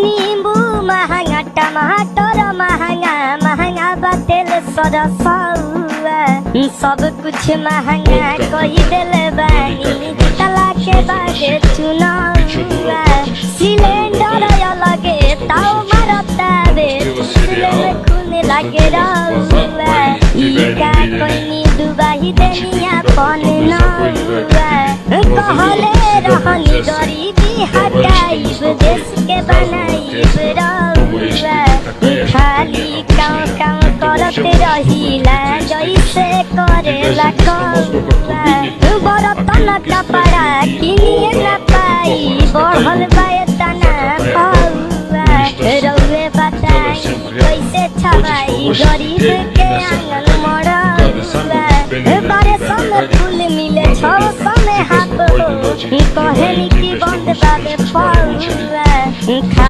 नींबू महंगा टमाटर महंगा महंगा बा तेल सरसों सब कुछ महंगा कोई दिल बानी तला के बाद चुनाव सिलेंडर लगे ताव मारता बे खून लगे रहुआ इका कोई डुबाही देनिया पन कहले रहनी गरीबी हटाइब देश के बनाइब रहुआ खाली काँव काँव करते रहिला जैसे करेला कौआ बरतन कपड़ा किनिए न पाई बढ़ल बाए तना पौआ रउए बताई कैसे छवाई गरीब के आंगन मरौआ बारे समय फूल मिले 6 समय हाथ हो कहे की बंद बाबे पौआ